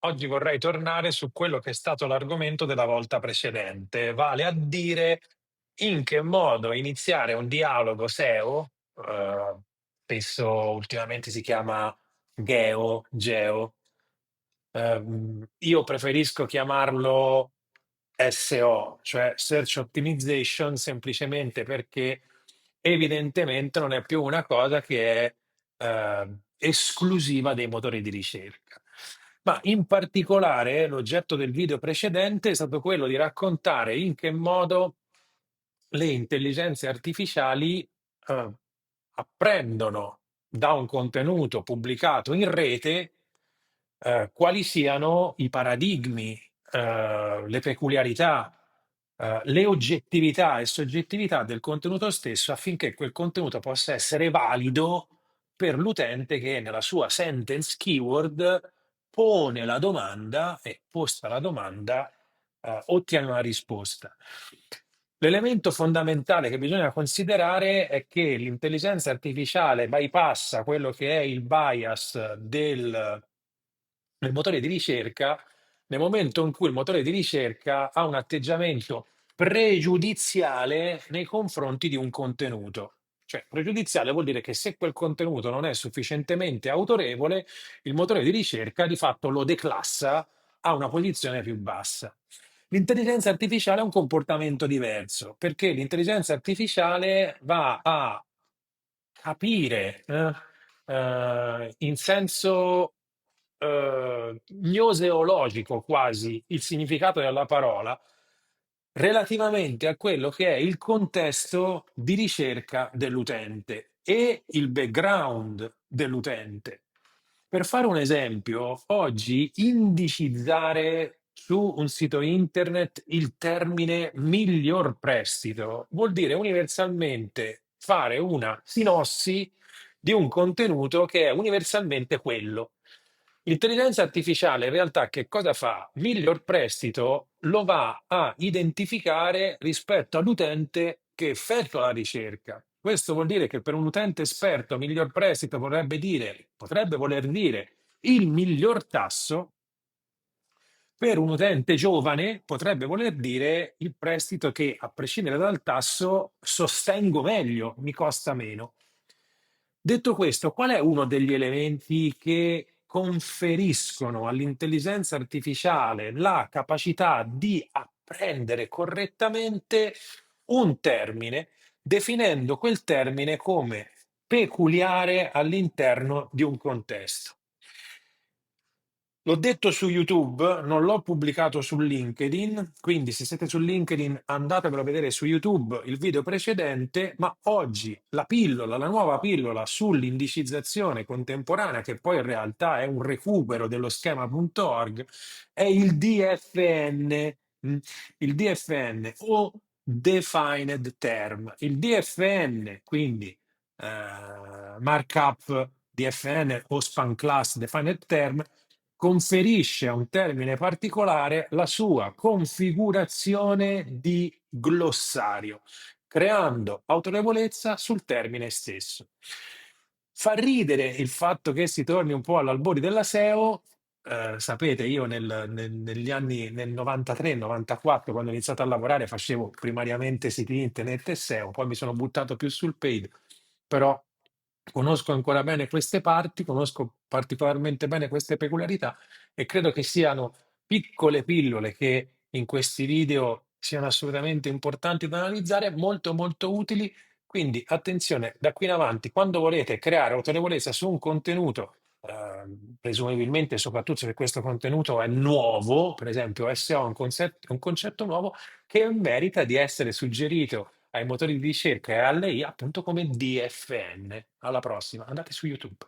Oggi vorrei tornare su quello che è stato l'argomento della volta precedente, vale a dire in che modo iniziare un dialogo SEO, spesso ultimamente si chiama geo, io preferisco chiamarlo SO, cioè Search Optimization, semplicemente perché evidentemente non è più una cosa che è esclusiva dei motori di ricerca. Ma in particolare l'oggetto del video precedente è stato quello di raccontare in che modo le intelligenze artificiali eh, apprendono da un contenuto pubblicato in rete quali siano i paradigmi, le peculiarità, le oggettività e soggettività del contenuto stesso affinché quel contenuto possa essere valido per l'utente che nella sua sentence keyword pone la domanda e posta la domanda, ottiene una risposta. L'elemento fondamentale che bisogna considerare è che l'intelligenza artificiale bypassa quello che è il bias del motore di ricerca nel momento in cui il motore di ricerca ha un atteggiamento pregiudiziale nei confronti di un contenuto. Cioè, pregiudiziale vuol dire che se quel contenuto non è sufficientemente autorevole, il motore di ricerca di fatto lo declassa a una posizione più bassa. L'intelligenza artificiale ha un comportamento diverso, perché l'intelligenza artificiale va a capire in senso gnoseologico quasi il significato della parola relativamente a quello che è il contesto di ricerca dell'utente e il background dell'utente. Per fare un esempio, oggi indicizzare su un sito internet il termine miglior prestito vuol dire universalmente fare una sinossi di un contenuto che è universalmente quello. L'intelligenza artificiale in realtà che cosa fa? Miglior prestito lo va a identificare rispetto all'utente che effettua la ricerca. Questo vuol dire che per un utente esperto miglior prestito potrebbe voler dire il miglior tasso, per un utente giovane potrebbe voler dire il prestito che, a prescindere dal tasso, sostengo meglio, mi costa meno. Detto questo, qual è uno degli elementi che conferiscono all'intelligenza artificiale la capacità di apprendere correttamente un termine, definendo quel termine come peculiare all'interno di un contesto? L'ho detto su YouTube, non l'ho pubblicato su LinkedIn, quindi se siete su LinkedIn andatevelo a vedere su YouTube il video precedente, ma oggi la pillola, la nuova pillola sull'indicizzazione contemporanea, che poi in realtà è un recupero dello schema.org, è il DFN, il DFN o Defined Term. Il DFN, quindi markup DFN o span class Defined Term, conferisce a un termine particolare la sua configurazione di glossario, creando autorevolezza sul termine stesso. Fa ridere il fatto che si torni un po' all'albori della SEO. Sapete, io negli anni nel 93-94, quando ho iniziato a lavorare, facevo primariamente siti internet e SEO, poi mi sono buttato più sul paid, però conosco ancora bene queste parti, conosco particolarmente bene queste peculiarità e credo che siano piccole pillole che in questi video siano assolutamente importanti da analizzare, molto molto utili. Quindi attenzione, da qui in avanti, quando volete creare autorevolezza su un contenuto, presumibilmente soprattutto se questo contenuto è nuovo, per esempio SEO è un concetto nuovo che merita di essere suggerito ai motori di ricerca e alle IA appunto come DFN. Alla prossima, andate su YouTube.